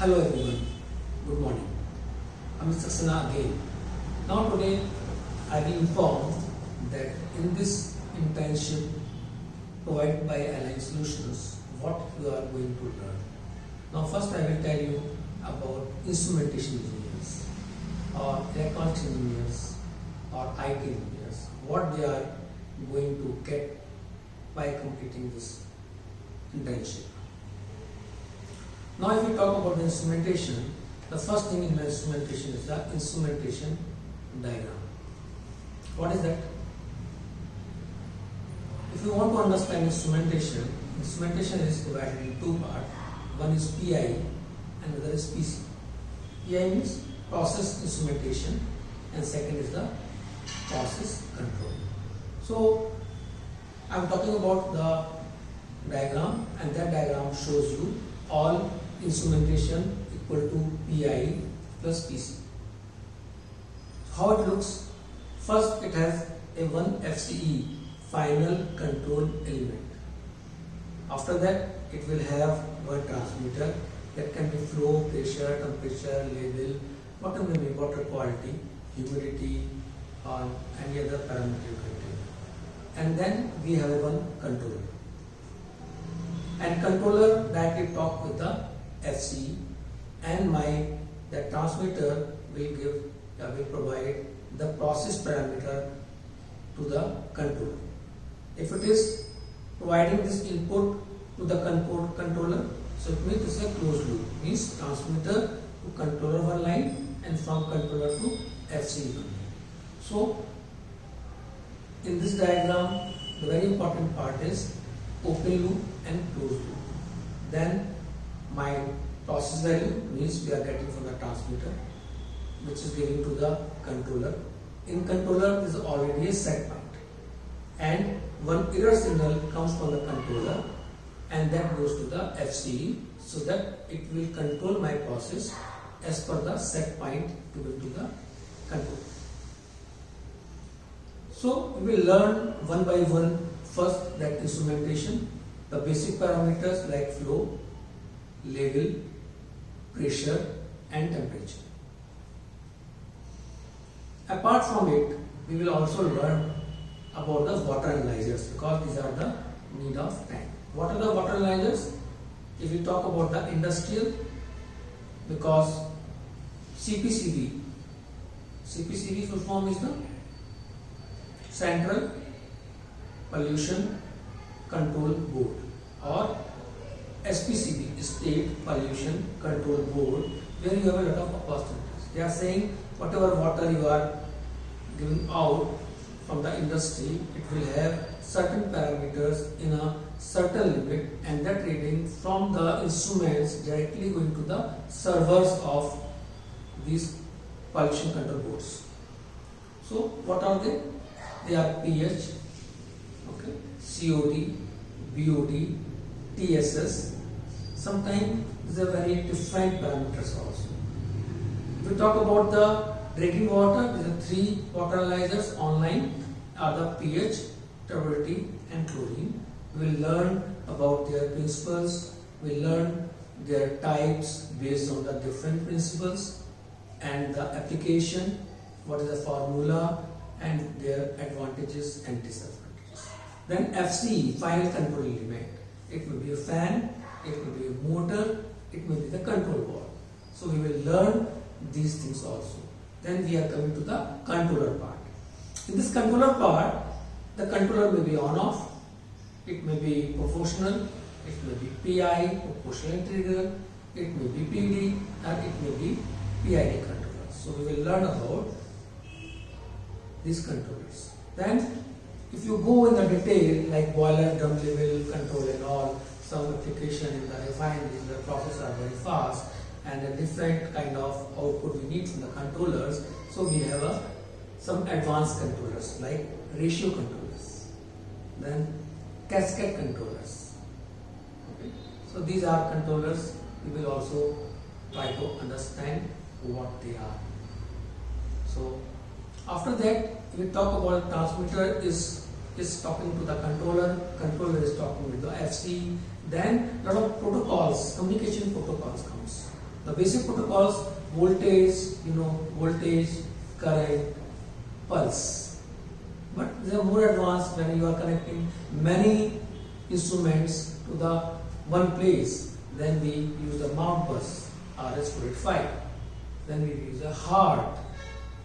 Hello everyone, good morning. I'm Mr. Saxena again. Now today I will inform that in this internship provided by Align Solutions, what you are going to learn. Now first I will tell you about instrumentation engineers or electronics engineers or IT engineers, what they are going to get by completing this internship. Now if we talk about the instrumentation, the first thing in the instrumentation is the instrumentation diagram. What is that? If you want to understand instrumentation, instrumentation is divided in two parts. One is PI and another is PC. PI means process instrumentation and second is the process control. So I am talking about the diagram, and that diagram shows you all instrumentation equal to PI plus PC. How it looks? First it has a 1 FCE, final control element. After that it will have one transmitter that can be flow, pressure, temperature, level, whatever may be, water quality, humidity or any other parameter you can take. And then we have one controller. And controller directly talk with the FCE, and the transmitter will provide the process parameter to the controller. If it is providing this input to the controller, so it means it's a closed loop, means transmitter to controller one line and from controller to FCE one line. So in this diagram the very important part is open loop and closed loop. Then my process value means we are getting from the transmitter, which is given to the controller. In controller is already a set point, and one error signal comes from the controller and that goes to the FCE, so that it will control my process as per the set point given to the controller. So we will learn one by one. First, that instrumentation, the basic parameters like flow, level, pressure and temperature. Apart from it, we will also learn about the water analyzers, because these are the need of time. What are the water analyzers? If we talk about the industrial, because CPCB full form is the Central Pollution Control Board, or SPCB, State Pollution Control Board, where you have a lot of opportunities. They are saying whatever water you are giving out from the industry, it will have certain parameters in a certain limit, and that reading from the instruments directly going to the servers of these pollution control boards. So what are they? They are pH, COD, BOD, TSS. Sometimes these are very different parameters also. If we talk about the drinking water, there are three water analyzers online are the pH, turbidity and chlorine. We will learn about their principles, we will learn their types based on the different principles and the application, what is the formula and their advantages and disadvantages. Then FCE, final control element. It will be a fan, it will be a motor, it will be the control board. So we will learn these things also. Then we are coming to the controller part. In this controller part, the controller may be on off, it may be proportional, it may be PI, proportional integral, it may be PD, and it may be PID controller. So we will learn about these controllers. Then if you go in the detail like boiler, drum level control and all, some application in the refinery, the processes are very fast and a different kind of output we need from the controllers. So we have some advanced controllers like ratio controllers, then cascade controllers. So these are controllers. We will also try to understand what they are. So after that, we talk about transmitter is talking to the controller is talking with the FC. Then a lot of protocols, communication protocols comes. The basic protocols, voltage, voltage, current, pulse. But they are more advanced when you are connecting many instruments to the one place. Then we use the Modbus RS485. Then we use a HART.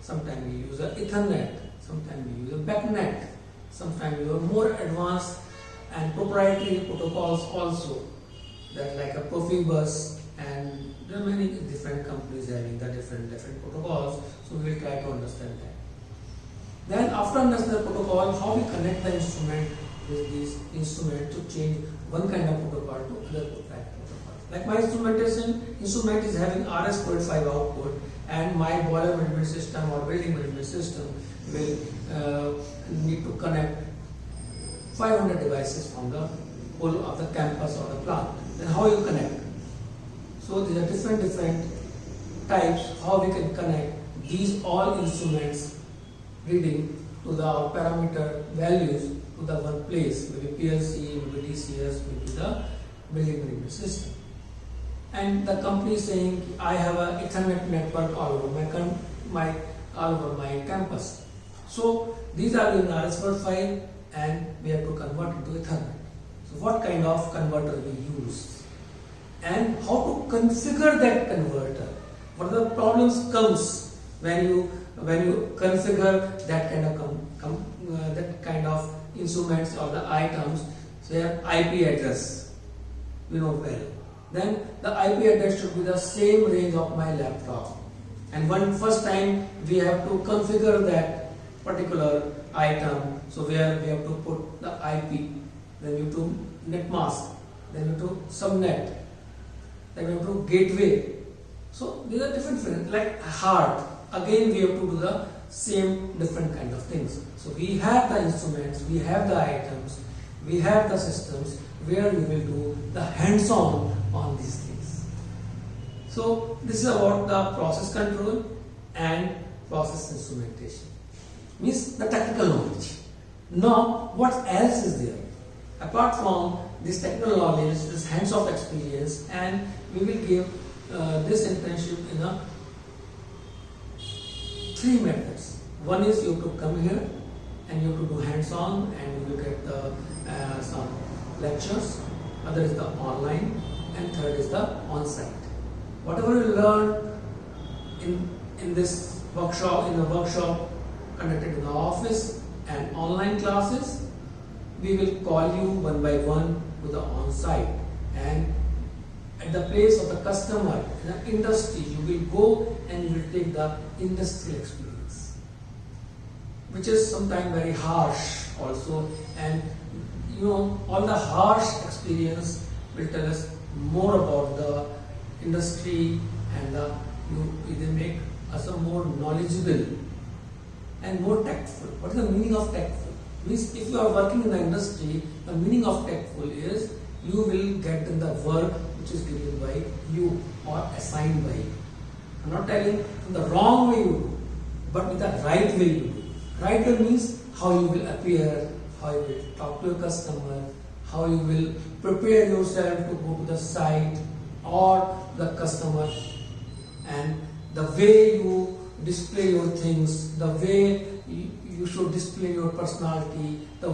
Sometimes we use a Ethernet. Sometimes we use a BACnet. Sometimes we use more advanced and proprietary protocols also. That like a Profibus, and there are many different companies having the different protocols. So we will try to understand that. Then after understanding the protocol, how we connect the instrument with this instrument to change one kind of protocol to other protocol. Like my instrument is having RS485 output, and my boiler management system or building management system will need to connect 500 devices from the whole of the campus or the plant. Then how you connect? So these are different types how we can connect these all instruments reading to the parameter values to the one place, maybe PLC, maybe DCS, maybe the building management system. And the company is saying I have a Ethernet network all over my campus. So these are in RS485 and we have to convert into Ethernet. So what kind of converter we use and how to configure that converter. What are the problems comes when you configure that kind of instruments or the items. So you have IP address, we know well. Then the IP address should be the same range of my laptop. And first time we have to configure that particular item. So where we have to put the IP, then we have to net mask, then we have to subnet, then we have to gateway. So these are different like HART. Again we have to do the same different kind of things. So we have the instruments, we have the items, we have the systems where we will do the hands-on on these things. So this is about the process control and process instrumentation. Means the technical knowledge. Now what else is there? Apart from this technical knowledge, this hands-on experience, and we will give this internship in 3 methods. One is you have to come here and you have to do hands-on and you will get some lectures. Other is the online, and third is the on-site. Whatever you learn in this workshop, conducted in the office and online classes, we will call you one by one to the on-site, and at the place of the customer in the industry you will go and you will take the industrial experience, which is sometimes very harsh also, and all the harsh experience will tell us more about the industry, and they make us more knowledgeable and more tactful. What is the meaning of tactful? Means if you are working in the industry, the meaning of tactful is you will get in the work which is given by you or assigned by you. I'm not telling in the wrong way you do, but with the right way you do. Right way means how you will appear, how you will talk to your customer, how you will prepare yourself to go to the site or the customer, and the way you display your things, the way you should display your personality, the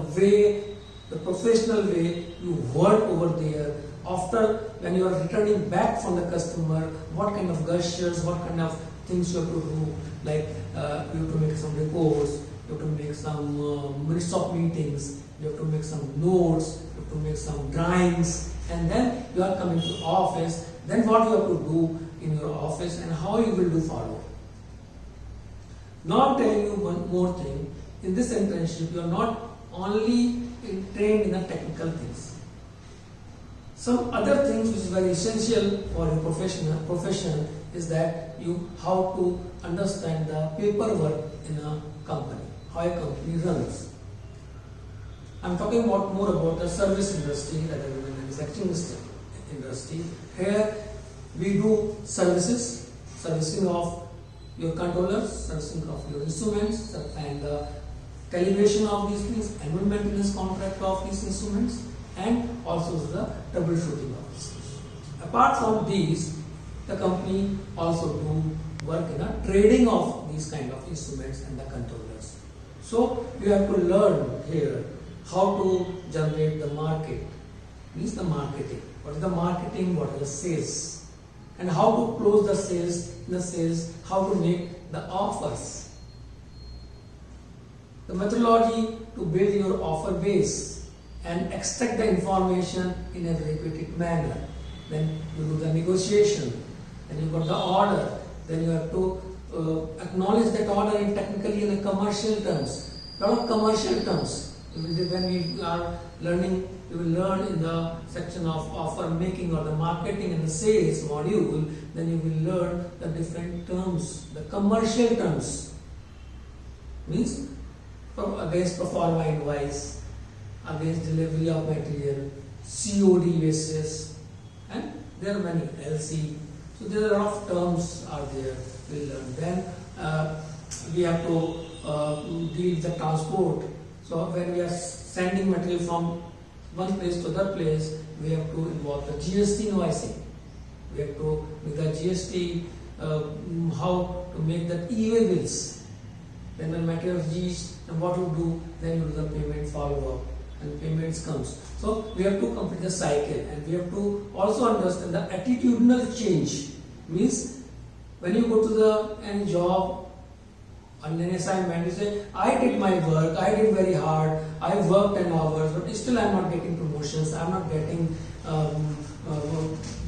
professional way you work over there. After when you are returning back from the customer, what kind of gestures, what kind of things you have to do, like you have to make some reports, you have to make some minutes of meetings, you have to make some notes, you have to make some drawings, and then you are coming to office. Then what you have to do in your office and how you will do follow. Now I'm telling you one more thing. In this internship, you are not only trained in the technical things. Some other things which is very essential for your profession is that you how to understand the paperwork in a company, how a company runs. I'm talking more about the service industry rather than the manufacturing industry. Here we do servicing of your controllers, servicing of your instruments, and the calibration of these things, annual maintenance contract of these instruments, and also the troubleshooting of these things. Apart from these, the company also do work in a trading of these kind of instruments and the controllers. So you have to learn here how to generate the market, means the marketing. What is the marketing? What is the sales? And how to close the sales, how to make the offers. The methodology to build your offer base and extract the information in a very quick manner. Then you do the negotiation, then you got the order, then you have to acknowledge that order in technically in a commercial terms. A lot of commercial terms. When we are learning, you will learn in the section of offer making or the marketing and the sales module, then you will learn the different terms, the commercial terms. Means against pro forma invoice, against delivery of material, COD basis, and there are many LC. So there are a lot of terms are there. We'll learn. Then we have to deal with the transport. So when we are sending material from one place to other place, we have to involve the GST invoicing. We have to with the GST how to make the e-way bills. Then when material is reached, and what you do, then you do the payment follow up and payments comes. So we have to complete the cycle, and we have to also understand the attitudinal change. Means when you go to the any job and an assignment, you say, I did my work, I did very hard, I worked 10 hours, but still I am not getting promotions, I am not getting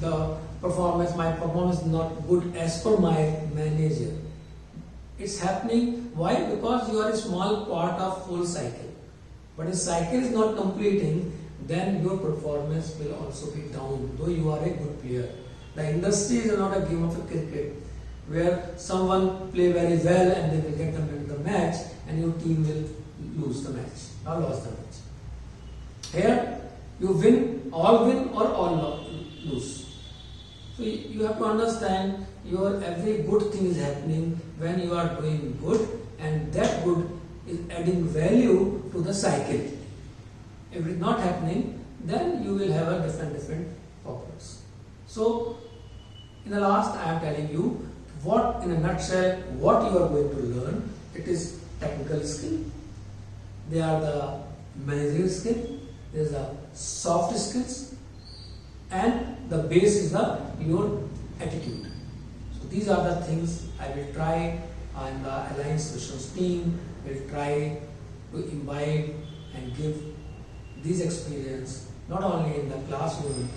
the performance, my performance is not good as per my manager. It's happening, why? Because you are a small part of whole cycle. But if cycle is not completing, then your performance will also be down, though you are a good player. The industry is not a game of a cricket, where someone play very well and they will get them into the match and your team will lose the match or lost the match. Here, you win or all lose. So you have to understand your every good thing is happening when you are doing good, and that good is adding value to the cycle. If it is not happening, then you will have a different problems. So in the last I am telling you what in a nutshell what you are going to learn. It is technical skill, they are the managerial skill, there is the soft skills, and the base is your attitude. So these are the things I will try, and the Alliance Solutions team will try to imbibe and give this experience not only in the classroom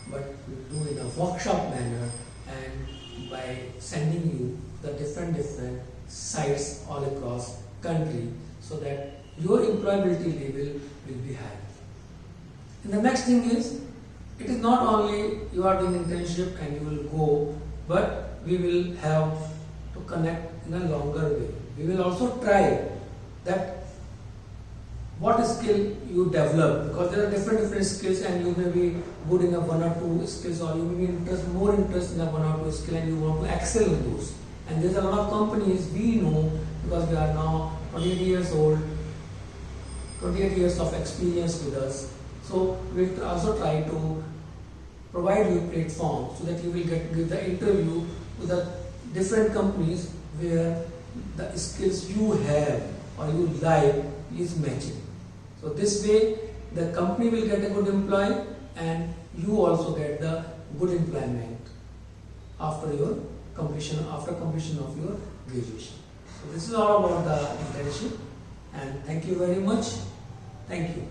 but we do in a workshop manner, and by sending you the different sites all across country, so that your employability level will be high. And the next thing is, it is not only you are doing internship and you will go, but we will have to connect in a longer way. We will also try that what skill you develop, because there are different skills and you may be good in a one or two skills, or you may be more interested in a one or two skill and you want to excel in those. And there's a lot of companies we know, because we are now 28 years old, 28 years of experience with us. So we'll also try to provide you a platform so that you will give the interview to the different companies where the skills you have or you like is matching. So this way the company will get a good employee and you also get the good employment after completion of your graduation. So this is all about the internship, and thank you very much. Thank you.